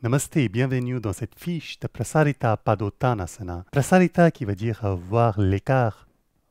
Namasté et bienvenue dans cette fiche de Prasarita Padottanasana. Prasarita qui veut dire avoir l'écart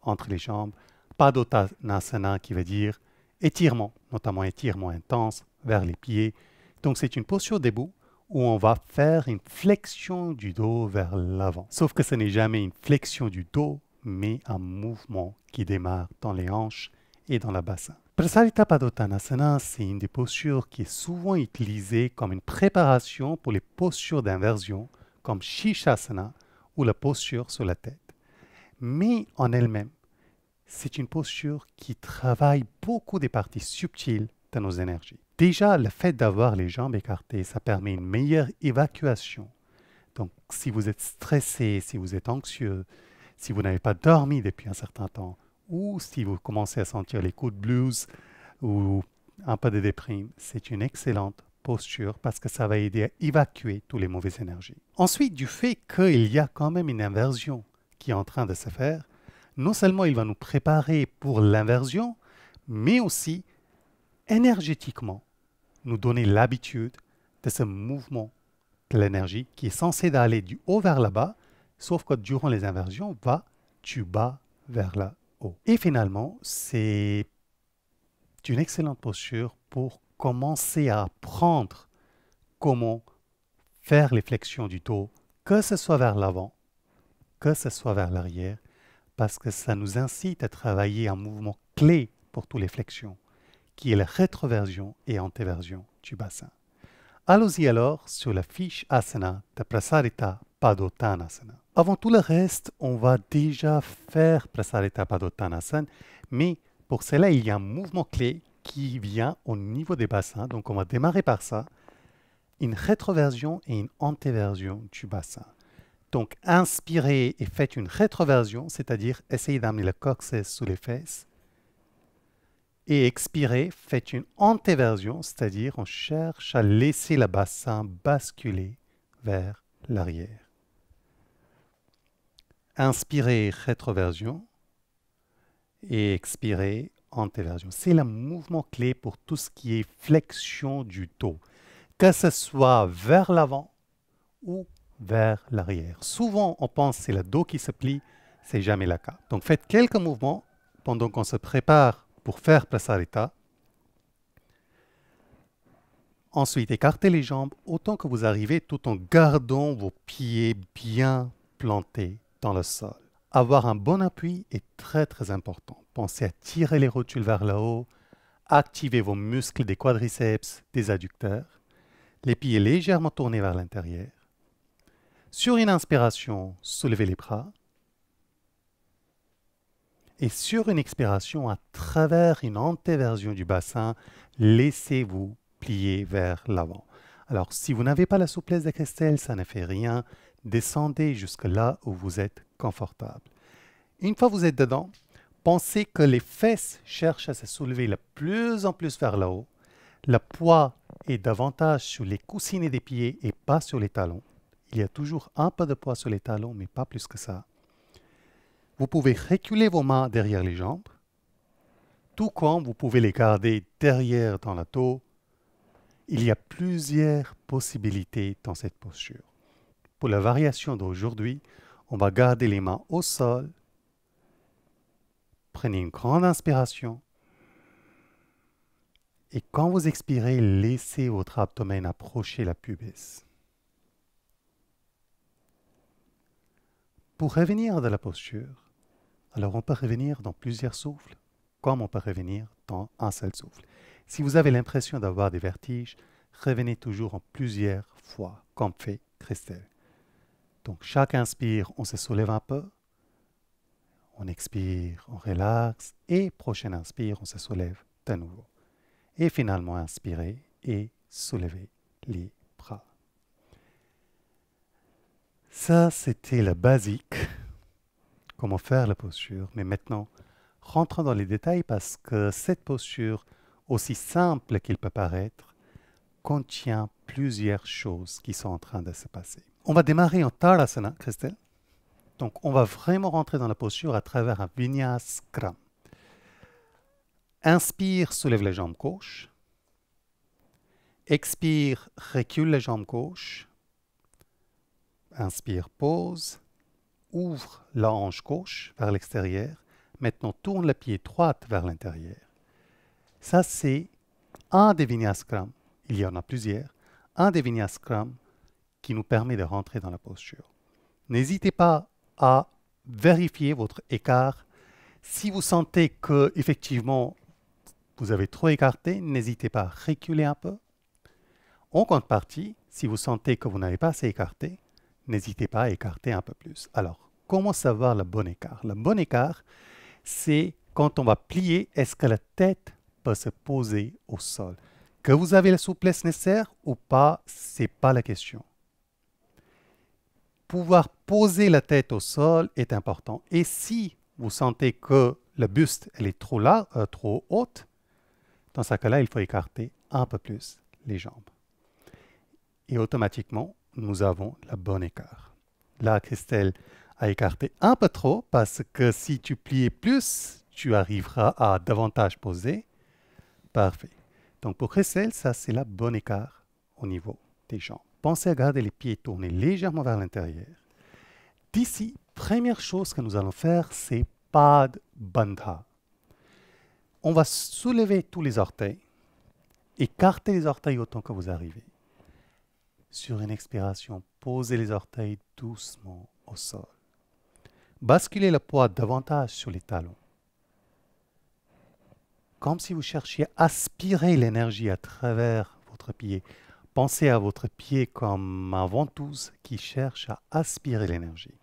entre les jambes. Padottanasana qui veut dire étirement, notamment étirement intense vers les pieds. Donc c'est une posture debout où on va faire une flexion du dos vers l'avant. Sauf que ce n'est jamais une flexion du dos, mais un mouvement qui démarre dans les hanches et dans le bassin. Prasarita Padottanasana, c'est une des postures qui est souvent utilisée comme une préparation pour les postures d'inversion, comme Shishasana ou la posture sur la tête. Mais en elle-même, c'est une posture qui travaille beaucoup des parties subtiles de nos énergies. Déjà, le fait d'avoir les jambes écartées, ça permet une meilleure évacuation. Donc, si vous êtes stressé, si vous êtes anxieux, si vous n'avez pas dormi depuis un certain temps, ou si vous commencez à sentir les coups de blues ou un peu de déprime, c'est une excellente posture parce que ça va aider à évacuer toutes les mauvaises énergies. Ensuite, du fait qu'il y a quand même une inversion qui est en train de se faire, non seulement il va nous préparer pour l'inversion, mais aussi énergétiquement nous donner l'habitude de ce mouvement de l'énergie qui est censé aller du haut vers le bas, sauf que durant les inversions, va du bas vers le haut. Et finalement, c'est une excellente posture pour commencer à apprendre comment faire les flexions du dos, que ce soit vers l'avant, que ce soit vers l'arrière, parce que ça nous incite à travailler un mouvement clé pour toutes les flexions, qui est la rétroversion et antéversion du bassin. Allons-y alors sur la fiche asana de Prasarita Padottanasana. Avant tout le reste, on va déjà faire Prasarita Padottanasana, mais pour cela, il y a un mouvement clé qui vient au niveau des bassins. Donc, on va démarrer par ça. Une rétroversion et une antéversion du bassin. Donc, inspirez et faites une rétroversion, c'est-à-dire essayez d'amener le coccyx sous les fesses. Et expirez, faites une antéversion, c'est-à-dire on cherche à laisser le bassin basculer vers l'arrière. Inspirez, rétroversion. Et expirez, antéversion. C'est le mouvement clé pour tout ce qui est flexion du dos, que ce soit vers l'avant ou vers l'arrière. Souvent, on pense que c'est le dos qui se plie, c'est jamais le cas. Donc, faites quelques mouvements pendant qu'on se prépare pour faire Prasarita. Ensuite, écartez les jambes autant que vous arrivez tout en gardant vos pieds bien plantés dans le sol. Avoir un bon appui est très très important. Pensez à tirer les rotules vers le haut, activez vos muscles des quadriceps, des adducteurs, les pieds légèrement tournés vers l'intérieur. Sur une inspiration, soulevez les bras. Et sur une expiration, à travers une antéversion du bassin, laissez-vous plier vers l'avant. Alors, si vous n'avez pas la souplesse de Christelle, ça ne fait rien. Descendez jusque là où vous êtes confortable. Une fois que vous êtes dedans, pensez que les fesses cherchent à se soulever de plus en plus vers le haut. Le poids est davantage sur les coussinets des pieds et pas sur les talons. Il y a toujours un peu de poids sur les talons, mais pas plus que ça. Vous pouvez reculer vos mains derrière les jambes, tout comme vous pouvez les garder derrière dans le dos. Il y a plusieurs possibilités dans cette posture. Pour la variation d'aujourd'hui, on va garder les mains au sol. Prenez une grande inspiration. Et quand vous expirez, laissez votre abdomen approcher la pubis. Pour revenir de la posture, alors on peut revenir dans plusieurs souffles, comme on peut revenir dans un seul souffle. Si vous avez l'impression d'avoir des vertiges, revenez toujours en plusieurs fois, comme fait Christelle. Donc, chaque inspire, on se soulève un peu. On expire, on relaxe. Et prochain inspire, on se soulève de nouveau. Et finalement, inspirez et soulevez les bras. Ça, c'était la basique. Comment faire la posture. Mais maintenant, rentrons dans les détails parce que cette posture, aussi simple qu'il peut paraître, contient plusieurs choses qui sont en train de se passer. On va démarrer en Tadasana, Christelle. Donc, on va vraiment rentrer dans la posture à travers un Vinyasa. Inspire, soulève les jambes gauche. Expire, recule la jambe gauche. Inspire, pose. Ouvre la hanche gauche vers l'extérieur. Maintenant, tourne le pied droit vers l'intérieur. Ça, c'est un des Vinyaskrams. Il y en a plusieurs. Un des Vinyaskrams qui nous permet de rentrer dans la posture. N'hésitez pas à vérifier votre écart. Si vous sentez que effectivement vous avez trop écarté, n'hésitez pas à reculer un peu. En contrepartie, si vous sentez que vous n'avez pas assez écarté, n'hésitez pas à écarter un peu plus. Alors, comment savoir le bon écart? Le bon écart, c'est quand on va plier, est-ce que la tête peut se poser au sol? Que vous avez la souplesse nécessaire ou pas, ce n'est pas la question. Pouvoir poser la tête au sol est important. Et si vous sentez que le buste elle est trop haute, dans ce cas-là, il faut écarter un peu plus les jambes. Et automatiquement, nous avons le bon écart. Là, Christelle a écarté un peu trop parce que si tu plies plus, tu arriveras à davantage poser. Parfait. Donc pour Christelle, ça c'est le bon écart au niveau des jambes. Pensez à garder les pieds tournés légèrement vers l'intérieur. D'ici, première chose que nous allons faire, c'est Pad Bandha. On va soulever tous les orteils, écarter les orteils autant que vous arrivez. Sur une expiration, posez les orteils doucement au sol. Basculez le poids davantage sur les talons. Comme si vous cherchiez à aspirer l'énergie à travers votre pied. Pensez à votre pied comme un ventouse qui cherche à aspirer l'énergie.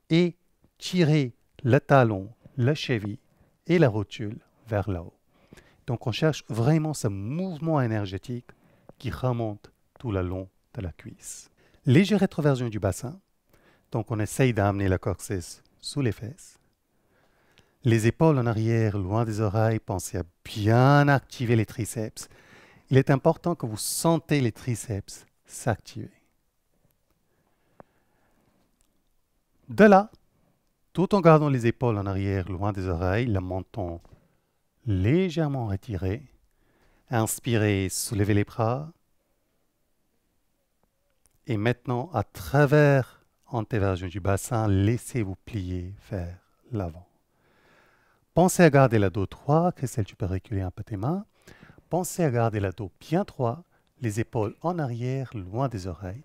Et tirez le talon, la cheville et la rotule vers le haut. Donc on cherche vraiment ce mouvement énergétique qui remonte tout le long de la cuisse. Légère rétroversion du bassin. Donc on essaye d'amener le coccyx sous les fesses. Les épaules en arrière, loin des oreilles. Pensez à bien activer les triceps. Il est important que vous sentez les triceps s'activer. De là, tout en gardant les épaules en arrière, loin des oreilles, le menton légèrement retiré. Inspirez, soulevez les bras. Et maintenant, à travers antéversion du bassin, laissez-vous plier vers l'avant. Pensez à garder le dos droit, Christelle, tu peux reculer un peu tes mains. Pensez à garder le dos bien droit, les épaules en arrière, loin des oreilles,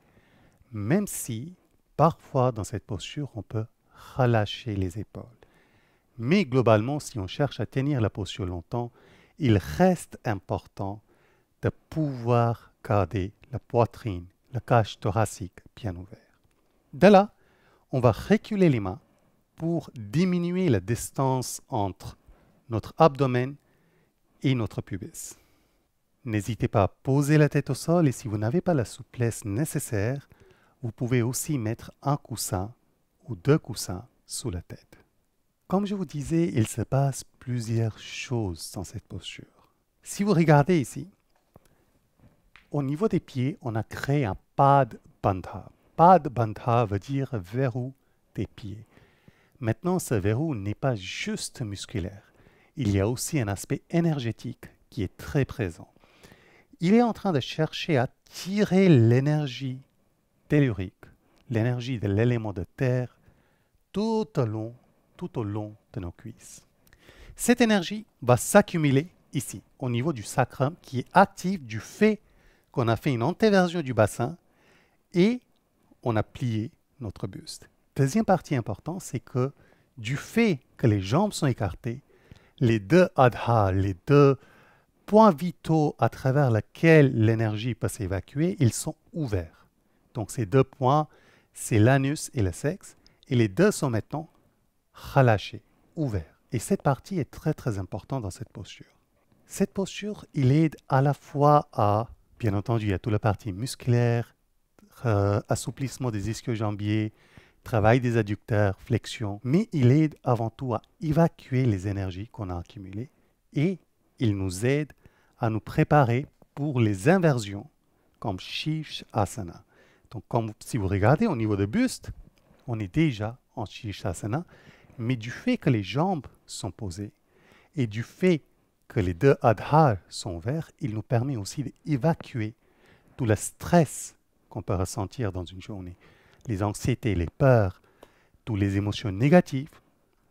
même si, parfois, dans cette posture, on peut relâcher les épaules. Mais globalement, si on cherche à tenir la posture longtemps, il reste important de pouvoir garder la poitrine, la cage thoracique bien ouverte. De là, on va reculer les mains pour diminuer la distance entre notre abdomen et notre pubis. N'hésitez pas à poser la tête au sol et si vous n'avez pas la souplesse nécessaire, vous pouvez aussi mettre un coussin ou deux coussins sous la tête. Comme je vous disais, il se passe plusieurs choses dans cette posture. Si vous regardez ici, au niveau des pieds, on a créé un Pad Bandha. Pad Bandha veut dire verrou des pieds. Maintenant, ce verrou n'est pas juste musculaire. Il y a aussi un aspect énergétique qui est très présent. Il est en train de chercher à tirer l'énergie tellurique, l'énergie de l'élément de terre, tout au long de nos cuisses. Cette énergie va s'accumuler ici, au niveau du sacrum, qui est actif du fait qu'on a fait une antéversion du bassin et on a plié notre buste. Deuxième partie importante, c'est que du fait que les jambes sont écartées, les deux adhas, les deux points vitaux à travers lesquels l'énergie peut s'évacuer, ils sont ouverts. Donc ces deux points, c'est l'anus et le sexe, et les deux sont maintenant relâchés, ouverts. Et cette partie est très très importante dans cette posture. Cette posture, il aide à la fois à, bien entendu, à toute la partie musculaire, assouplissement des ischio-jambiers, travail des adducteurs, flexion, mais il aide avant tout à évacuer les énergies qu'on a accumulées et il nous aide à nous préparer pour les inversions comme Shirshasana. Donc, si vous regardez au niveau de buste, on est déjà en Shirshasana, mais du fait que les jambes sont posées et du fait que les deux adhas sont ouverts, il nous permet aussi d'évacuer tout le stress qu'on peut ressentir dans une journée, les anxiétés, les peurs, toutes les émotions négatives,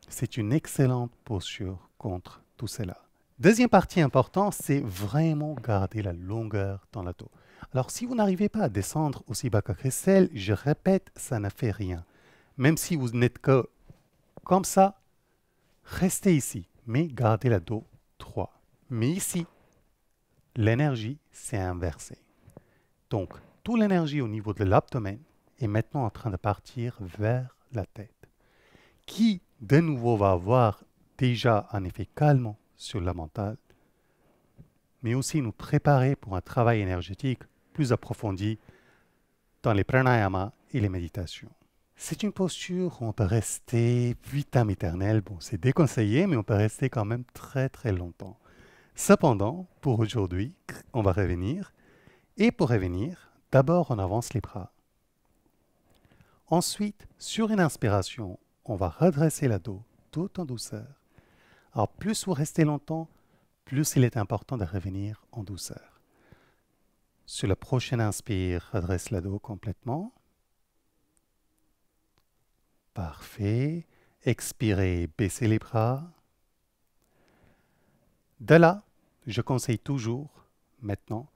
c'est une excellente posture contre tout cela. Deuxième partie importante, c'est vraiment garder la longueur dans le dos. Alors, si vous n'arrivez pas à descendre aussi bas que Christelle, je répète, ça ne fait rien. Même si vous n'êtes que comme ça, restez ici, mais gardez le dos droit. Mais ici, l'énergie s'est inversée. Donc, toute l'énergie au niveau de l'abdomen est maintenant en train de partir vers la tête, qui, de nouveau, va avoir déjà un effet calmant sur le mental, mais aussi nous préparer pour un travail énergétique plus approfondi dans les pranayamas et les méditations. C'est une posture où on peut rester vitam éternel. Bon, c'est déconseillé, mais on peut rester quand même très très longtemps. Cependant, pour aujourd'hui, on va revenir. Et pour revenir, d'abord on avance les bras. Ensuite, sur une inspiration, on va redresser le dos tout en douceur. Alors plus vous restez longtemps, plus il est important de revenir en douceur. Sur le prochain inspire, redresse le dos complètement. Parfait. Expirez, baissez les bras. De là, je conseille toujours, maintenant,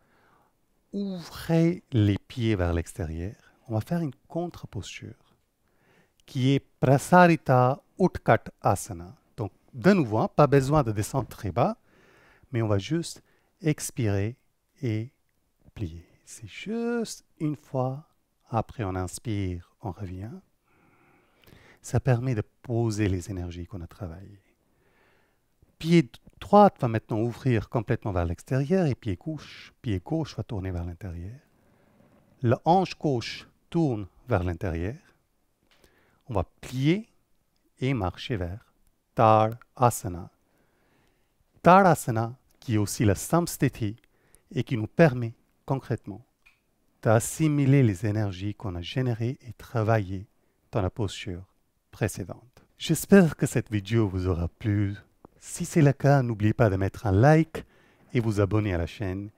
ouvrez les pieds vers l'extérieur. On va faire une contre-posture qui est Prasarita Utkat Asana. Donc, de nouveau, pas besoin de descendre très bas, mais on va juste expirer et plier. C'est juste une fois. Après, on inspire, on revient. Ça permet de poser les énergies qu'on a travaillées. Pied droit va maintenant ouvrir complètement vers l'extérieur et pied gauche va tourner vers l'intérieur. La hanche gauche tourne vers l'intérieur. On va plier et marcher vers Tadasana. Tadasana qui est aussi la samsthiti et qui nous permet concrètement d'assimiler les énergies qu'on a générées et travaillées dans la posture précédente. J'espère que cette vidéo vous aura plu. Si c'est le cas, n'oubliez pas de mettre un like et vous abonner à la chaîne.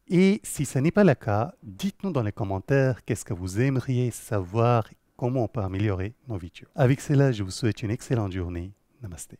Et si ce n'est pas le cas, dites-nous dans les commentaires qu'est-ce que vous aimeriez savoir, comment on peut améliorer nos vidéos. Avec cela, je vous souhaite une excellente journée. Namasté.